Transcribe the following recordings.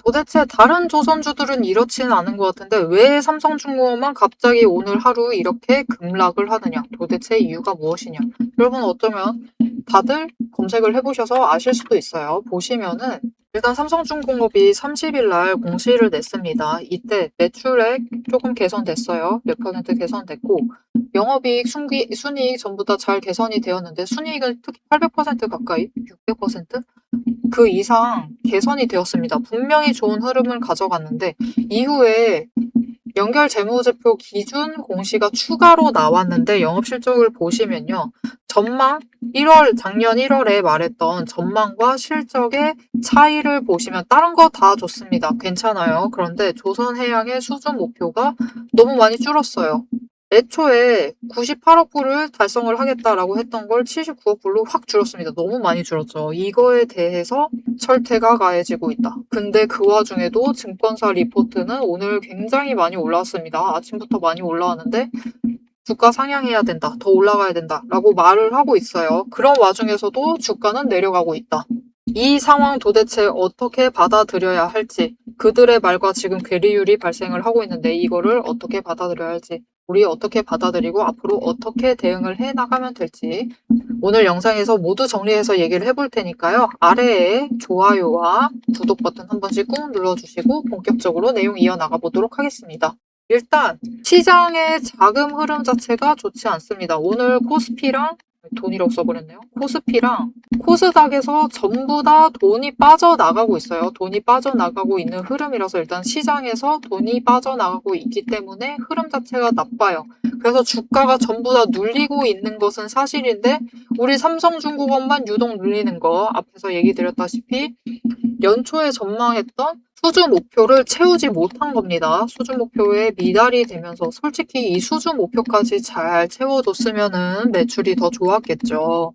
도대체 다른 조선주들은 이렇지는 않은 것 같은데 왜 삼성중공업만 갑자기 오늘 하루 이렇게 급락을 하느냐? 도대체 이유가 무엇이냐? 여러분 어쩌면 다들 검색을 해보셔서 아실 수도 있어요. 보시면은 일단 삼성중공업이 30일 날 공시를 냈습니다. 이때 매출액 조금 개선됐어요. 몇 퍼센트 개선됐고 영업이익, 순이익 전부 다 잘 개선이 되었는데 순이익은 특히 800% 가까이, 600%? 그 이상 개선이 되었습니다. 분명히 좋은 흐름을 가져갔는데 이후에 연결 재무제표 기준 공시가 추가로 나왔는데 영업실적을 보시면요. 작년 1월에 말했던 전망과 실적의 차이를 보시면 다른 거 다 좋습니다. 괜찮아요. 그런데 조선해양의 수준 목표가 너무 많이 줄었어요. 애초에 98억 불을 달성을 하겠다라고 했던 걸 79억 불로 확 줄었습니다. 너무 많이 줄었죠. 이거에 대해서 철퇴가 가해지고 있다. 근데 그 와중에도 증권사 리포트는 오늘 굉장히 많이 올라왔습니다. 아침부터 많이 올라왔는데 주가 상향해야 된다. 더 올라가야 된다. 라고 말을 하고 있어요. 그런 와중에서도 주가는 내려가고 있다. 이 상황 도대체 어떻게 받아들여야 할지 그들의 말과 지금 괴리율이 발생을 하고 있는데 이거를 어떻게 받아들여야 할지 우리 어떻게 받아들이고 앞으로 어떻게 대응을 해 나가면 될지 오늘 영상에서 모두 정리해서 얘기를 해볼 테니까요. 아래에 좋아요와 구독 버튼 한 번씩 꾹 눌러주시고 본격적으로 내용 이어나가 보도록 하겠습니다. 일단 시장의 자금 흐름 자체가 좋지 않습니다. 오늘 코스피랑 돈이라고 써버렸네요. 코스피랑 코스닥에서 전부 다 돈이 빠져나가고 있어요. 돈이 빠져나가고 있는 흐름이라서 일단 시장에서 돈이 빠져나가고 있기 때문에 흐름 자체가 나빠요. 그래서 주가가 전부 다 눌리고 있는 것은 사실인데 우리 삼성중공업만 유독 눌리는 거 앞에서 얘기 드렸다시피 연초에 전망했던 수주 목표를 채우지 못한 겁니다. 수주 목표에 미달이 되면서 솔직히 이 수주 목표까지 잘 채워줬으면은 매출이 더 좋았겠죠.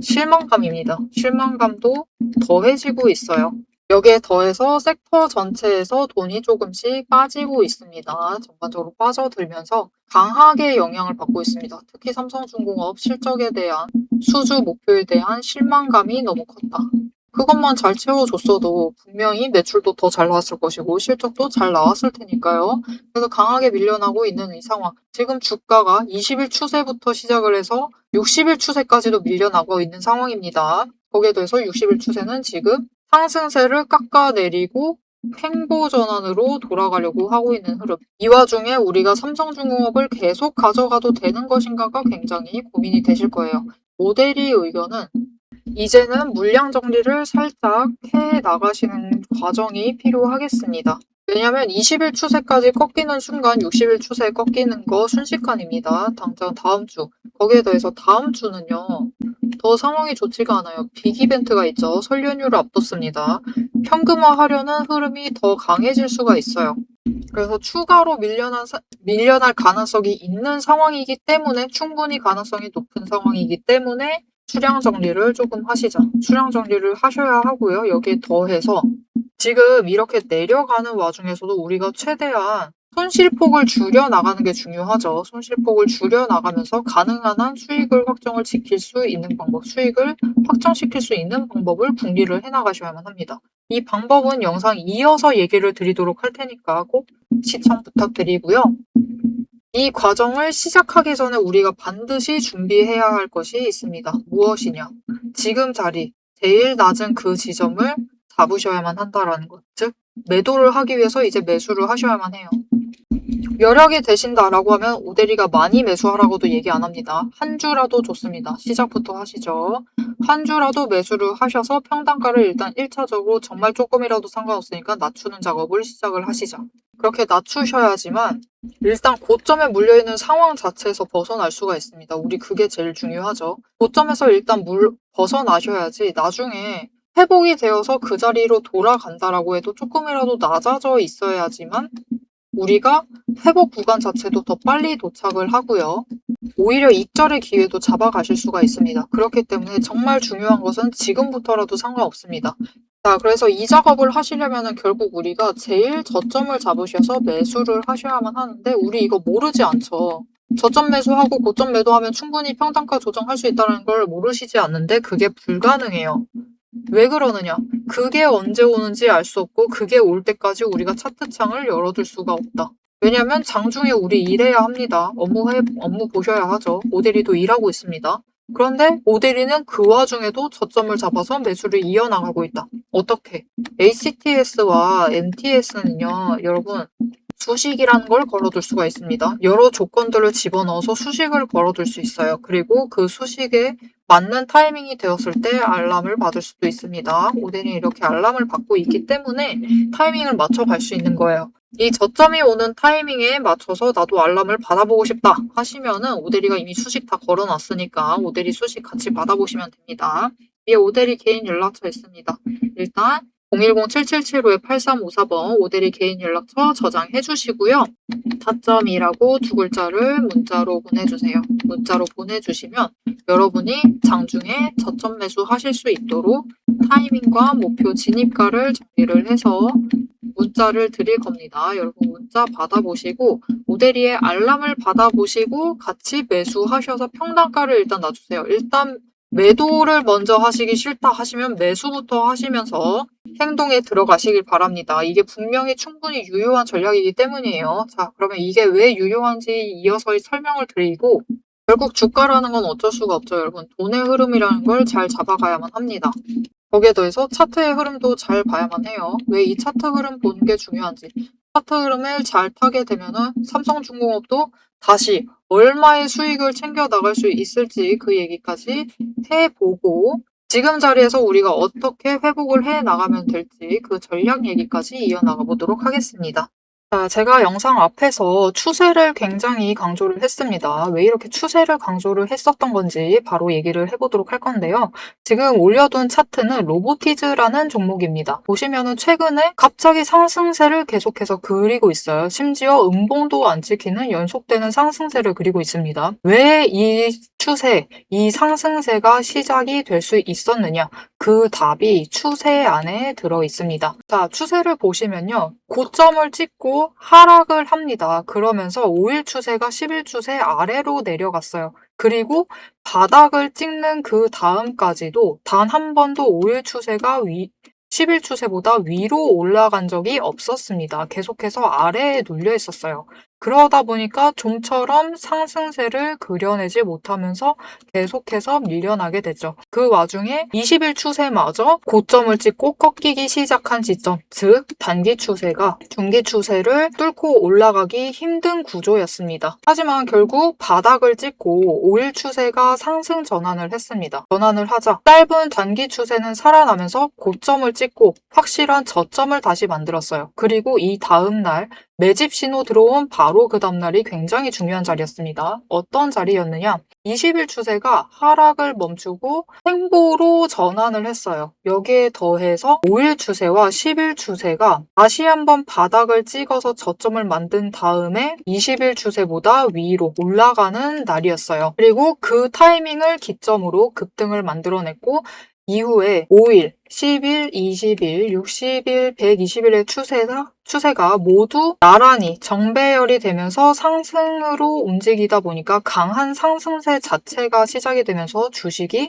실망감입니다. 실망감도 더해지고 있어요. 여기에 더해서 섹터 전체에서 돈이 조금씩 빠지고 있습니다. 전반적으로 빠져들면서 강하게 영향을 받고 있습니다. 특히 삼성중공업 실적에 대한 수주 목표에 대한 실망감이 너무 컸다. 그것만 잘 채워줬어도 분명히 매출도 더 잘 나왔을 것이고 실적도 잘 나왔을 테니까요. 그래서 강하게 밀려나고 있는 이 상황. 지금 주가가 20일 추세부터 시작을 해서 60일 추세까지도 밀려나고 있는 상황입니다. 거기에 더해서 60일 추세는 지금 상승세를 깎아내리고 횡보 전환으로 돌아가려고 하고 있는 흐름. 이 와중에 우리가 삼성중공업을 계속 가져가도 되는 것인가가 굉장히 고민이 되실 거예요. 모델의 의견은 이제는 물량 정리를 살짝 해 나가시는 과정이 필요하겠습니다. 왜냐면 20일 추세까지 꺾이는 순간 60일 추세에 꺾이는 거 순식간입니다. 당장 다음 주. 거기에 더해서 다음 주는요. 더 상황이 좋지가 않아요. 빅 이벤트가 있죠. 설 연휴를 앞뒀습니다. 현금화하려는 흐름이 더 강해질 수가 있어요. 그래서 추가로 밀려날 가능성이 있는 상황이기 때문에 충분히 가능성이 높은 상황이기 때문에 수량 정리를 조금 하시자. 수량 정리를 하셔야 하고요. 여기에 더해서 지금 이렇게 내려가는 와중에서도 우리가 최대한 손실폭을 줄여 나가는 게 중요하죠. 손실폭을 줄여 나가면서 가능한 한 수익을 확정을 지킬 수 있는 방법, 수익을 확정시킬 수 있는 방법을 궁리를 해 나가셔야만 합니다. 이 방법은 영상 이어서 얘기를 드리도록 할 테니까 꼭 시청 부탁드리고요. 이 과정을 시작하기 전에 우리가 반드시 준비해야 할 것이 있습니다. 무엇이냐? 지금 자리, 제일 낮은 그 지점을 잡으셔야만 한다라는 것. 즉, 매도를 하기 위해서 이제 매수를 하셔야만 해요. 여력이 되신다라고 하면 오대리가 많이 매수하라고도 얘기 안 합니다. 한 주라도 좋습니다. 시작부터 하시죠. 한 주라도 매수를 하셔서 평단가를 일단 1차적으로 정말 조금이라도 상관없으니까 낮추는 작업을 시작을 하시죠. 그렇게 낮추셔야지만 일단 고점에 물려있는 상황 자체에서 벗어날 수가 있습니다. 우리 그게 제일 중요하죠. 고점에서 일단 벗어나셔야지 나중에 회복이 되어서 그 자리로 돌아간다라고 해도 조금이라도 낮아져 있어야지만 우리가 회복 구간 자체도 더 빨리 도착을 하고요. 오히려 익절의 기회도 잡아가실 수가 있습니다. 그렇기 때문에 정말 중요한 것은 지금부터라도 상관없습니다. 자, 그래서 이 작업을 하시려면 결국 우리가 제일 저점을 잡으셔서 매수를 하셔야만 하는데 우리 이거 모르지 않죠. 저점 매수하고 고점 매도하면 충분히 평단가 조정할 수 있다는 걸 모르시지 않는데 그게 불가능해요. 왜 그러느냐? 그게 언제 오는지 알 수 없고 그게 올 때까지 우리가 차트 창을 열어둘 수가 없다. 왜냐면 장중에 우리 일해야 합니다. 업무 보셔야 하죠. 오대리도 일하고 있습니다. 그런데 오대리는 그 와중에도 저점을 잡아서 매수를 이어나가고 있다. 어떻게? HTS와 MTS는요, 여러분, 수식이라는 걸 걸어둘 수가 있습니다. 여러 조건들을 집어넣어서 수식을 걸어둘 수 있어요. 그리고 그 수식에 맞는 타이밍이 되었을 때 알람을 받을 수도 있습니다. 오대리는 이렇게 알람을 받고 있기 때문에 타이밍을 맞춰갈 수 있는 거예요. 이 저점이 오는 타이밍에 맞춰서 나도 알람을 받아보고 싶다 하시면은 오대리가 이미 수식 다 걸어놨으니까 오대리 수식 같이 받아보시면 됩니다. 위에 오대리 개인 연락처 있습니다. 일단 010-7775-8354번 오대리 개인 연락처 저장해 주시고요. 타점이라고 두 글자를 문자로 보내주세요. 문자로 보내주시면 여러분이 장중에 저점 매수 하실 수 있도록 타이밍과 목표 진입가를 정리를 해서 문자를 드릴 겁니다. 여러분 문자 받아보시고 오대리의 알람을 받아보시고 같이 매수하셔서 평단가를 일단 놔주세요. 일단 매도를 먼저 하시기 싫다 하시면 매수부터 하시면서 행동에 들어가시길 바랍니다. 이게 분명히 충분히 유효한 전략이기 때문이에요. 자, 그러면 이게 왜 유효한지 이어서 설명을 드리고 결국 주가라는 건 어쩔 수가 없죠, 여러분. 돈의 흐름이라는 걸 잘 잡아가야만 합니다. 거기에 더해서 차트의 흐름도 잘 봐야만 해요. 왜 이 차트 흐름 보는 게 중요한지. 차트 흐름을 잘 타게 되면은 삼성중공업도 다시 얼마의 수익을 챙겨 나갈 수 있을지 그 얘기까지 해보고 지금 자리에서 우리가 어떻게 회복을 해 나가면 될지 그 전략 얘기까지 이어나가 보도록 하겠습니다. 자, 제가 영상 앞에서 추세를 굉장히 강조를 했습니다. 왜 이렇게 추세를 강조를 했었던 건지 바로 얘기를 해보도록 할 건데요. 지금 올려둔 차트는 로보티즈라는 종목입니다. 보시면은 최근에 갑자기 상승세를 계속해서 그리고 있어요. 심지어 음봉도 안 찍히는 연속되는 상승세를 그리고 있습니다. 왜 이 추세, 이 상승세가 시작이 될 수 있었느냐? 그 답이 추세 안에 들어 있습니다. 자, 추세를 보시면요. 고점을 찍고 하락을 합니다. 그러면서 5일 추세가 10일 추세 아래로 내려갔어요. 그리고 바닥을 찍는 그 다음까지도 단 한 번도 5일 추세가 10일 추세보다 위로 올라간 적이 없었습니다. 계속해서 아래에 눌려 있었어요. 그러다 보니까 좀처럼 상승세를 그려내지 못하면서 계속해서 밀려나게 됐죠. 그 와중에 20일 추세마저 고점을 찍고 꺾이기 시작한 지점, 즉 단기 추세가 중기 추세를 뚫고 올라가기 힘든 구조였습니다. 하지만 결국 바닥을 찍고 5일 추세가 상승 전환을 했습니다. 전환을 하자 짧은 단기 추세는 살아나면서 고점을 찍고 확실한 저점을 다시 만들었어요. 그리고 이 다음날 매집 신호 들어온 바로 그 다음날이 굉장히 중요한 자리였습니다. 어떤 자리였느냐? 20일 추세가 하락을 멈추고 횡보로 전환을 했어요. 여기에 더해서 5일 추세와 10일 추세가 다시 한번 바닥을 찍어서 저점을 만든 다음에 20일 추세보다 위로 올라가는 날이었어요. 그리고 그 타이밍을 기점으로 급등을 만들어냈고 이후에 5일, 10일, 20일, 60일, 120일의 추세가 모두 나란히 정배열이 되면서 상승으로 움직이다 보니까 강한 상승세 자체가 시작이 되면서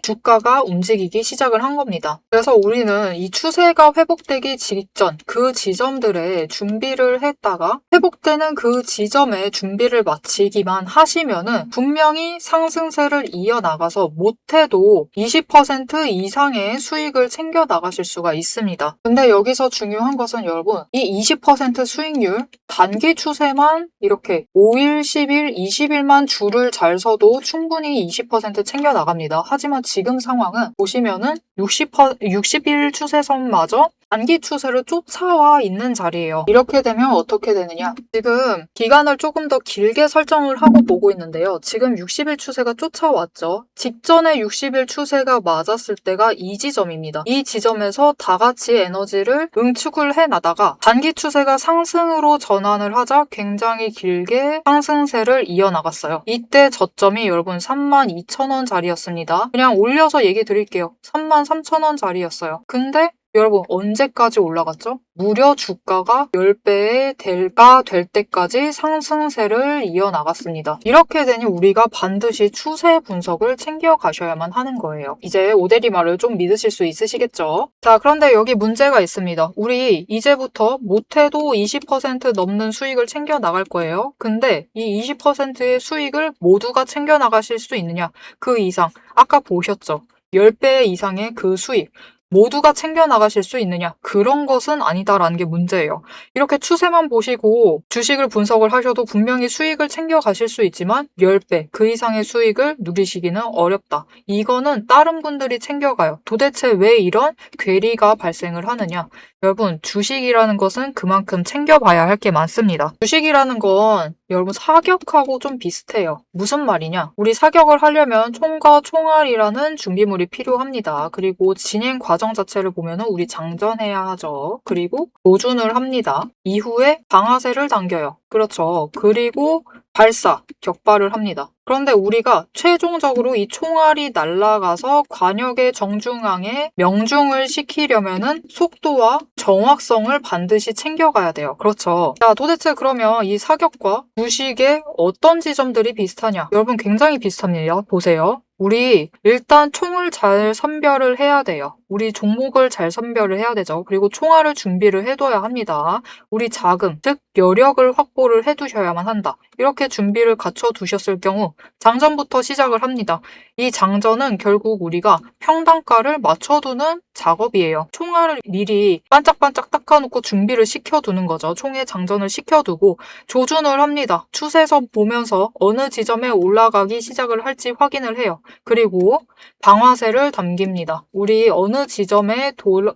주가가 움직이기 시작을 한 겁니다. 그래서 우리는 이 추세가 회복되기 직전 그 지점들에 준비를 했다가 회복되는 그 지점에 준비를 마치기만 하시면은 분명히 상승세를 이어나가서 못해도 20% 이상의 수익을 챙겨 나가실 수가 있습니다. 근데 여기서 중요한 것은 여러분, 이 20% 수익률, 단기 추세만 이렇게 5일, 10일, 20일만 줄을 잘 서도 충분히 20% 챙겨 나갑니다. 하지만 지금 상황은 보시면은 60일 추세선마저 단기 추세를 쫓아와 있는 자리예요. 이렇게 되면 어떻게 되느냐? 지금 기간을 조금 더 길게 설정을 하고 보고 있는데요. 지금 60일 추세가 쫓아왔죠. 직전에 60일 추세가 맞았을 때가 이 지점입니다. 이 지점에서 다 같이 에너지를 응축을 해나다가 단기 추세가 상승으로 전환을 하자 굉장히 길게 상승세를 이어나갔어요. 이때 저점이 여러분 32,000원 자리였습니다. 그냥 올려서 얘기 드릴게요. 33,000원 자리였어요. 근데 여러분 언제까지 올라갔죠? 무려 주가가 10배가 될 때까지 상승세를 이어나갔습니다. 이렇게 되니 우리가 반드시 추세 분석을 챙겨가셔야만 하는 거예요. 이제 오대리 말을 좀 믿으실 수 있으시겠죠? 자, 그런데 여기 문제가 있습니다. 우리 이제부터 못해도 20% 넘는 수익을 챙겨 나갈 거예요. 근데 이 20%의 수익을 모두가 챙겨 나가실 수 있느냐? 그 이상, 아까 보셨죠? 10배 이상의 그 수익. 모두가 챙겨 나가실 수 있느냐? 그런 것은 아니다라는 게 문제예요. 이렇게 추세만 보시고 주식을 분석을 하셔도 분명히 수익을 챙겨 가실 수 있지만 10배, 그 이상의 수익을 누리시기는 어렵다. 이거는 다른 분들이 챙겨가요. 도대체 왜 이런 괴리가 발생을 하느냐? 여러분, 주식이라는 것은 그만큼 챙겨봐야 할 게 많습니다. 주식이라는 건 여러분 사격하고 좀 비슷해요. 무슨 말이냐? 우리 사격을 하려면 총과 총알이라는 준비물이 필요합니다. 그리고 진행 과정 자체를 보면은 우리 장전해야 하죠. 그리고 조준을 합니다. 이후에 방아쇠를 당겨요. 그렇죠. 그리고 발사, 격발을 합니다. 그런데 우리가 최종적으로 이 총알이 날아가서 관역의 정중앙에 명중을 시키려면은 속도와 정확성을 반드시 챙겨가야 돼요. 그렇죠. 자, 도대체 그러면 이 사격과 주식의 어떤 지점들이 비슷하냐? 여러분 굉장히 비슷합니다. 보세요. 우리 일단 총을 잘 선별을 해야 돼요. 우리 종목을 잘 선별을 해야 되죠. 그리고 총알을 준비를 해둬야 합니다. 우리 자금, 즉 여력을 확보를 해두셔야만 한다. 이렇게 준비를 갖춰두셨을 경우 장전부터 시작을 합니다. 이 장전은 결국 우리가 평단가를 맞춰두는 작업이에요. 총알을 미리 반짝반짝 닦아놓고 준비를 시켜두는 거죠. 총에 장전을 시켜두고 조준을 합니다. 추세선 보면서 어느 지점에 올라가기 시작을 할지 확인을 해요. 그리고 방아쇠를 당깁니다. 우리 어느 지점에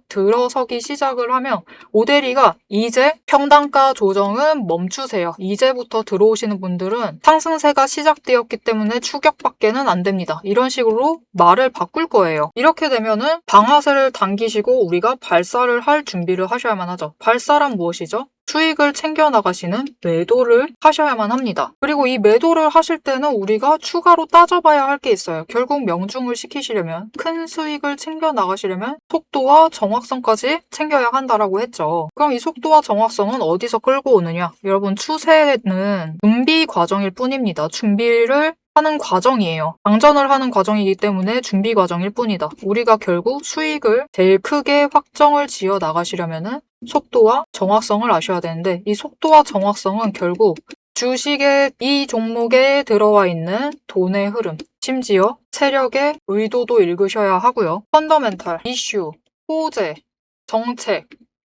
들어서기 시작을 하면 오대리가 이제 평단가 조정은 멈추세요. 이제부터 들어오시는 분들은 상승세가 시작되었기 때문에 추격밖에는 안 됩니다. 이런 식으로 말을 바꿀 거예요. 이렇게 되면은 방아쇠를 당기시고 우리가 발사를 할 준비를 하셔야만 하죠. 발사란 무엇이죠? 수익을 챙겨 나가시는 매도를 하셔야만 합니다. 그리고 이 매도를 하실 때는 우리가 추가로 따져봐야 할 게 있어요. 결국 명중을 시키시려면, 큰 수익을 챙겨 나가시려면 속도와 정확성까지 챙겨야 한다라고 했죠. 그럼 이 속도와 정확성은 어디서 끌고 오느냐? 여러분, 추세는 준비 과정일 뿐입니다. 준비를 하는 과정이에요. 장전을 하는 과정이기 때문에 준비 과정일 뿐이다. 우리가 결국 수익을 제일 크게 확정을 지어 나가시려면은 속도와 정확성을 아셔야 되는데 이 속도와 정확성은 결국 주식의 이 종목에 들어와 있는 돈의 흐름, 심지어 세력의 의도도 읽으셔야 하고요. 펀더멘탈, 이슈, 호재, 정책,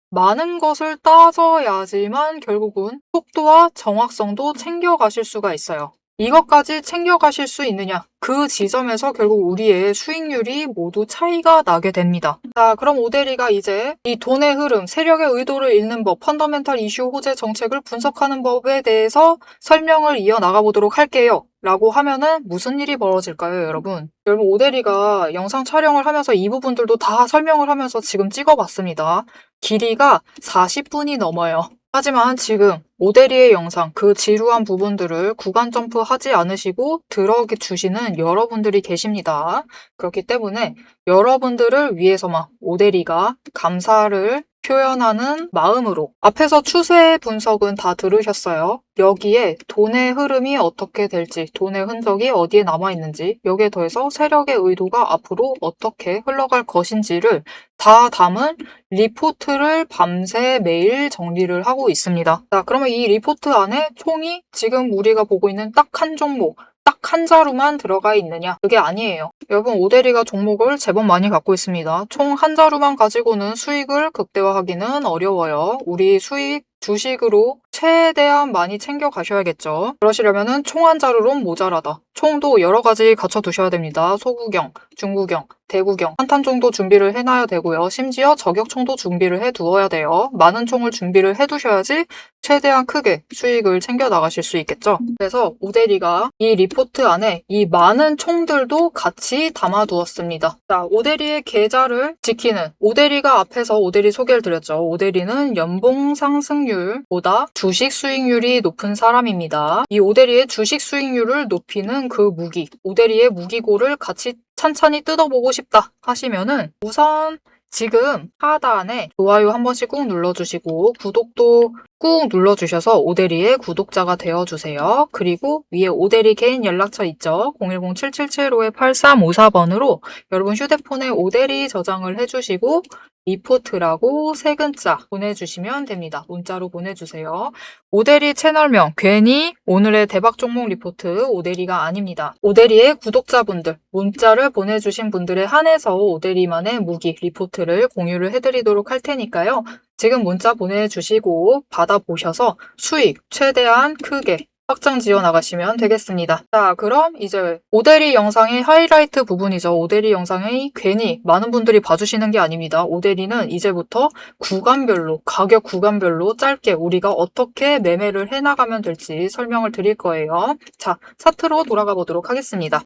많은 것을 따져야지만 결국은 속도와 정확성도 챙겨가실 수가 있어요. 이것까지 챙겨가실 수 있느냐? 그 지점에서 결국 우리의 수익률이 모두 차이가 나게 됩니다. 자, 그럼 오대리가 이제 이 돈의 흐름, 세력의 의도를 읽는 법, 펀더멘탈 이슈 호재 정책을 분석하는 법에 대해서 설명을 이어나가 보도록 할게요. 라고 하면은 무슨 일이 벌어질까요, 여러분? 여러분, 오대리가 영상 촬영을 하면서 이 부분들도 다 설명을 하면서 지금 찍어봤습니다. 길이가 40분이 넘어요. 하지만 지금 오대리의 영상, 그 지루한 부분들을 구간 점프하지 않으시고 들어주시는 여러분들이 계십니다. 그렇기 때문에 여러분들을 위해서만 오대리가 감사를 표현하는 마음으로 앞에서 추세 분석은 다 들으셨어요. 여기에 돈의 흐름이 어떻게 될지, 돈의 흔적이 어디에 남아있는지, 여기에 더해서 세력의 의도가 앞으로 어떻게 흘러갈 것인지를 다 담은 리포트를 밤새 매일 정리를 하고 있습니다. 자, 그러면 이 리포트 안에 총이 지금 우리가 보고 있는 딱 한 종목, 딱 한 자루만 들어가 있느냐? 그게 아니에요. 여러분, 오대리가 종목을 제법 많이 갖고 있습니다. 총 한 자루만 가지고는 수익을 극대화하기는 어려워요. 우리 수익 주식으로 최대한 많이 챙겨 가셔야겠죠. 그러시려면은 총 한 자루론 모자라다. 총도 여러 가지 갖춰두셔야 됩니다. 소구경, 중구경, 대구경, 한탄 총도 준비를 해놔야 되고요. 심지어 저격총도 준비를 해두어야 돼요. 많은 총을 준비를 해두셔야지 최대한 크게 수익을 챙겨 나가실 수 있겠죠. 그래서 오대리가 이 리포트 안에 이 많은 총들도 같이 담아두었습니다. 자, 오대리의 계좌를 지키는, 오대리가 앞에서 오대리 소개를 드렸죠. 오대리는 연봉 상승률보다 주식 수익률이 높은 사람입니다. 이 오대리의 주식 수익률을 높이는 그 무기, 오대리의 무기고를 같이 찬찬히 뜯어보고 싶다 하시면은 우선 지금 하단에 좋아요 한 번씩 꾹 눌러주시고 구독도 꾹 눌러주셔서 오대리의 구독자가 되어주세요. 그리고 위에 오대리 개인 연락처 있죠? 010-7775-8354번으로 여러분 휴대폰에 오대리 저장을 해주시고 리포트라고 세 글자 보내주시면 됩니다. 문자로 보내주세요. 오대리 채널명 괜히 오늘의 대박 종목 리포트 오대리가 아닙니다. 오대리의 구독자분들 문자를 보내주신 분들에 한해서 오대리만의 무기 리포트를 공유를 해드리도록 할 테니까요. 지금 문자 보내주시고 받아보셔서 수익 최대한 크게 확장 지어 나가시면 되겠습니다. 자, 그럼 이제 오대리 영상의 하이라이트 부분이죠. 오대리 영상이 괜히 많은 분들이 봐주시는 게 아닙니다. 오대리는 이제부터 구간별로, 가격 구간별로 짧게 우리가 어떻게 매매를 해나가면 될지 설명을 드릴 거예요. 자, 차트로 돌아가 보도록 하겠습니다.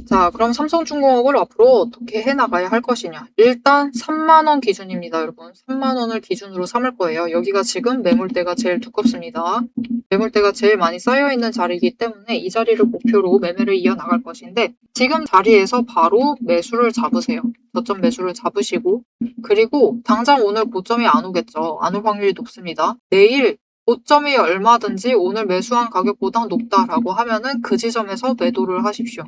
자, 그럼 삼성중공업을 앞으로 어떻게 해나가야 할 것이냐. 일단 3만원 기준입니다, 여러분. 3만원을 기준으로 삼을 거예요. 여기가 지금 매물대가 제일 두껍습니다. 매물대가 제일 많이 쌓여있는 자리이기 때문에 이 자리를 목표로 매매를 이어나갈 것인데 지금 자리에서 바로 매수를 잡으세요. 저점 매수를 잡으시고 그리고 당장 오늘 고점이 안 오겠죠. 안 올 확률이 높습니다. 내일 고점이 얼마든지 오늘 매수한 가격보다 높다라고 하면은 그 지점에서 매도를 하십시오.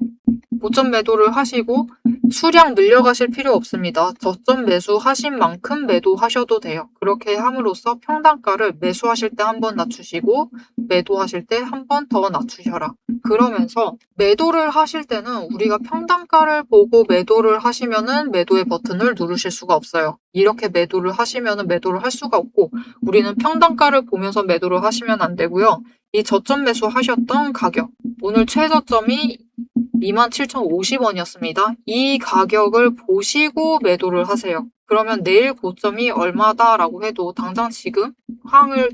고점 매도를 하시고 수량 늘려가실 필요 없습니다. 저점 매수하신 만큼 매도하셔도 돼요. 그렇게 함으로써 평단가를 매수하실 때 한 번 낮추시고 매도하실 때 한 번 더 낮추셔라. 그러면서 매도를 하실 때는 우리가 평단가를 보고 매도를 하시면은 매도의 버튼을 누르실 수가 없어요. 이렇게 매도를 하시면은 매도를 할 수가 없고 우리는 평단가를 보면서 매도를 하시면 안 되고요. 이 저점 매수하셨던 가격 오늘 최저점이 27,050원이었습니다. 이 가격을 보시고 매도를 하세요. 그러면 내일 고점이 얼마다라고 해도 당장 지금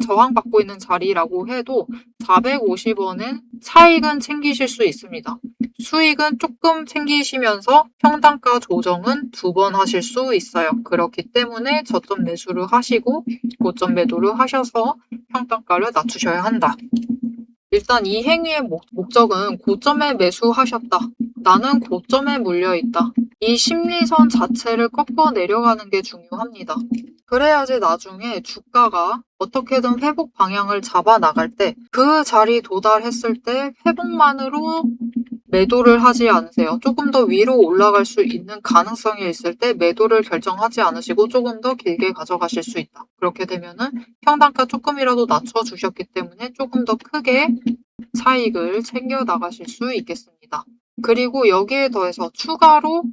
저항받고 있는 자리라고 해도 450원은 차익은 챙기실 수 있습니다. 수익은 조금 챙기시면서 평단가 조정은 2번 하실 수 있어요. 그렇기 때문에 저점 매수를 하시고 고점 매도를 하셔서 평단가를 낮추셔야 한다. 일단 이 행위의 목적은 고점에 매수하셨다. 나는 고점에 물려있다. 이 심리선 자체를 꺾어 내려가는 게 중요합니다. 그래야지 나중에 주가가 어떻게든 회복 방향을 잡아 나갈 때 그 자리 도달했을 때 회복만으로 매도를 하지 않으세요. 조금 더 위로 올라갈 수 있는 가능성이 있을 때 매도를 결정하지 않으시고 조금 더 길게 가져가실 수 있다. 그렇게 되면은 평단가 조금이라도 낮춰주셨기 때문에 조금 더 크게 차익을 챙겨 나가실 수 있겠습니다. 그리고 여기에 더해서 추가로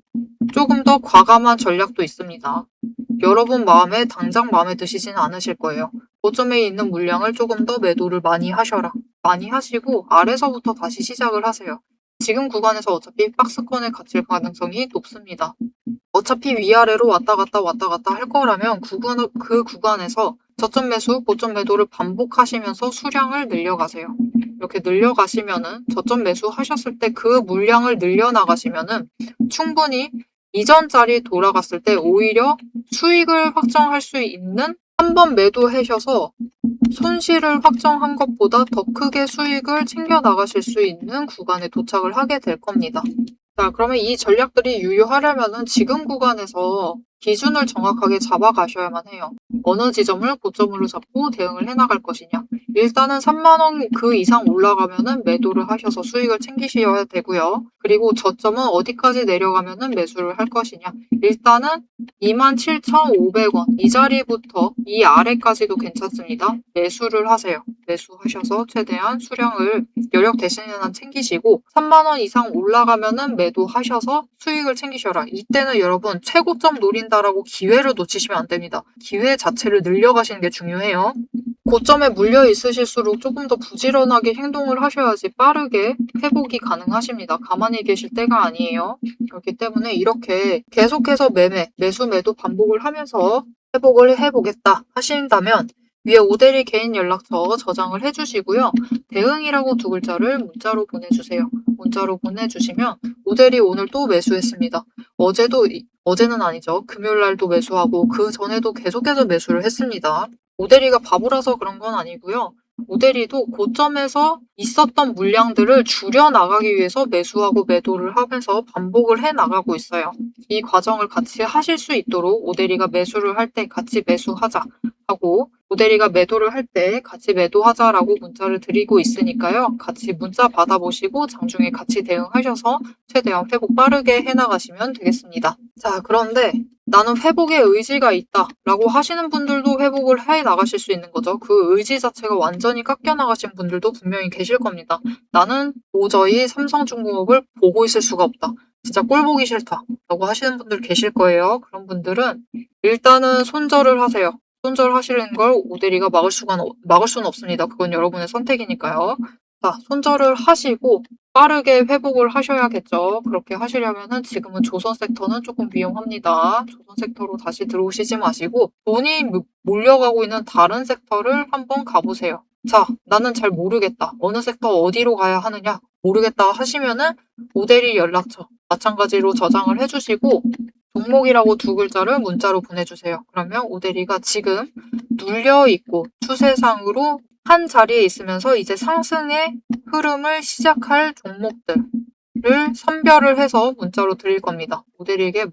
조금 더 과감한 전략도 있습니다. 여러분 당장 마음에 드시진 않으실 거예요. 고점에 있는 물량을 조금 더 매도를 많이 하셔라. 많이 하시고 아래서부터 다시 시작을 하세요. 지금 구간에서 어차피 박스권에 갇힐 가능성이 높습니다. 어차피 위아래로 왔다 갔다 할 거라면 그 구간에서 저점 매수, 고점 매도를 반복하시면서 수량을 늘려가세요. 이렇게 늘려가시면은 저점 매수 하셨을 때 그 물량을 늘려나가시면은 충분히 이전 자리 돌아갔을 때 오히려 수익을 확정할 수 있는 한 번 매도하셔서 손실을 확정한 것보다 더 크게 수익을 챙겨 나가실 수 있는 구간에 도착을 하게 될 겁니다. 자, 그러면 이 전략들이 유효하려면은 지금 구간에서 기준을 정확하게 잡아가셔야만 해요. 어느 지점을 고점으로 잡고 대응을 해나갈 것이냐. 일단은 3만원 그 이상 올라가면은 매도를 하셔서 수익을 챙기셔야 되고요. 그리고 저점은 어디까지 내려가면은 매수를 할 것이냐. 일단은 27,500원 이 자리부터 이 아래까지도 괜찮습니다. 매수를 하세요. 매수하셔서 최대한 수량을 여력 되시는 한 챙기시고 3만원 이상 올라가면은 매도하셔서 수익을 챙기셔라. 이때는 여러분 최고점 노린다라고 기회를 놓치시면 안 됩니다. 기회 자체를 늘려가시는 게 중요해요. 고점에 물려 있으실수록 조금 더 부지런하게 행동을 하셔야지 빠르게 회복이 가능하십니다. 가만히 계실 때가 아니에요. 그렇기 때문에 이렇게 계속해서 매수 매도 반복을 하면서 회복을 해보겠다 하신다면 위에 오대리 개인 연락처 저장을 해주시고요. 대응이라고 2글자를 문자로 보내주세요. 문자로 보내주시면 오대리 오늘 또 매수했습니다. 어제는 아니죠. 금요일날도 매수하고 그 전에도 계속해서 매수를 했습니다. 오대리가 바보라서 그런 건 아니고요. 오데리도 고점에서 있었던 물량들을 줄여나가기 위해서 매수하고 매도를 하면서 반복을 해나가고 있어요. 이 과정을 같이 하실 수 있도록 오데리가 매수를 할 때 같이 매수하자 하고 오데리가 매도를 할 때 같이 매도하자라고 문자를 드리고 있으니까요. 같이 문자 받아보시고 장중에 같이 대응하셔서 최대한 회복 빠르게 해나가시면 되겠습니다. 자, 그런데 나는 회복에 의지가 있다 라고 하시는 분들도 회복을 해 나가실 수 있는 거죠. 그 의지 자체가 완전히 깎여 나가신 분들도 분명히 계실 겁니다. 나는 도저히 삼성중공업을 보고 있을 수가 없다. 진짜 꼴 보기 싫다 라고 하시는 분들 계실 거예요. 그런 분들은 일단은 손절을 하세요. 손절하시는 걸 오데리가 막을 수는 없습니다. 그건 여러분의 선택이니까요. 자, 손절을 하시고 빠르게 회복을 하셔야겠죠. 그렇게 하시려면은 지금은 조선 섹터는 조금 위험합니다. 조선 섹터로 다시 들어오시지 마시고 돈이 몰려가고 있는 다른 섹터를 한번 가보세요. 자, 나는 잘 모르겠다. 어느 섹터 어디로 가야 하느냐? 모르겠다 하시면은 오데리 연락처 마찬가지로 저장을 해주시고 종목이라고 두 글자를 문자로 보내주세요. 그러면 오데리가 지금 눌려있고 추세상으로 한 자리에 있으면서 이제 상승의 흐름을 시작할 종목들을 선별을 해서 문자로 드릴 겁니다. 오데리에게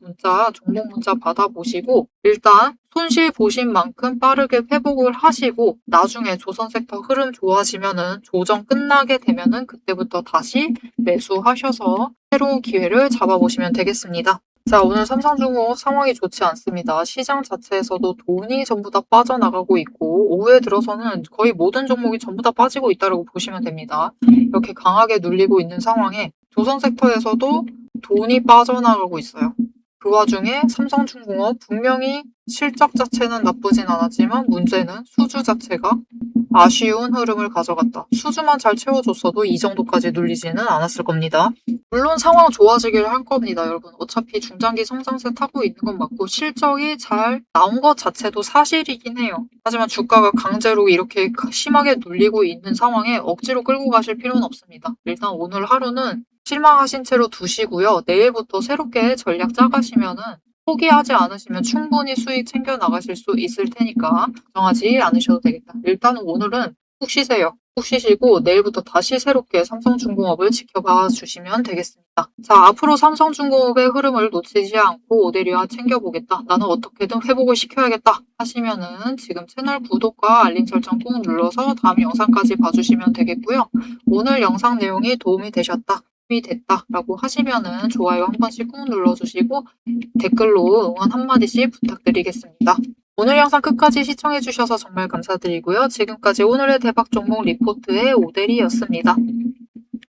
종목 문자 받아보시고 일단 손실 보신 만큼 빠르게 회복을 하시고 나중에 조선섹터 흐름 좋아지면은 조정 끝나게 되면은 그때부터 다시 매수하셔서 새로운 기회를 잡아보시면 되겠습니다. 자, 오늘 삼성중공업 상황이 좋지 않습니다. 시장 자체에서도 돈이 전부 다 빠져나가고 있고 오후에 들어서는 거의 모든 종목이 전부 다 빠지고 있다고 보시면 됩니다. 이렇게 강하게 눌리고 있는 상황에 조선 섹터에서도 돈이 빠져나가고 있어요. 그 와중에 삼성중공업 분명히 실적 자체는 나쁘진 않았지만 문제는 수주 자체가 아쉬운 흐름을 가져갔다. 수주만 잘 채워줬어도 이 정도까지 눌리지는 않았을 겁니다. 물론 상황 좋아지기를 할 겁니다, 여러분. 어차피 중장기 성장세 타고 있는 건 맞고 실적이 잘 나온 것 자체도 사실이긴 해요. 하지만 주가가 강제로 이렇게 심하게 눌리고 있는 상황에 억지로 끌고 가실 필요는 없습니다. 일단 오늘 하루는 실망하신 채로 두시고요. 내일부터 새롭게 전략 짜가시면은 포기하지 않으시면 충분히 수익 챙겨 나가실 수 있을 테니까 걱정하지 않으셔도 되겠다. 일단은 오늘은 푹 쉬세요. 푹 쉬시고 내일부터 다시 새롭게 삼성중공업을 지켜봐 주시면 되겠습니다. 자, 앞으로 삼성중공업의 흐름을 놓치지 않고 오데리와 챙겨보겠다. 나는 어떻게든 회복을 시켜야겠다 하시면은 지금 채널 구독과 알림 설정 꼭 눌러서 다음 영상까지 봐주시면 되겠고요. 오늘 영상 내용이 도움이 되셨다. 도움이 됐다라고 하시면은 좋아요 한 번씩 꾹 눌러주시고 댓글로 응원 한마디씩 부탁드리겠습니다. 오늘 영상 끝까지 시청해주셔서 정말 감사드리고요. 지금까지 오늘의 대박 종목 리포트의 오데리였습니다.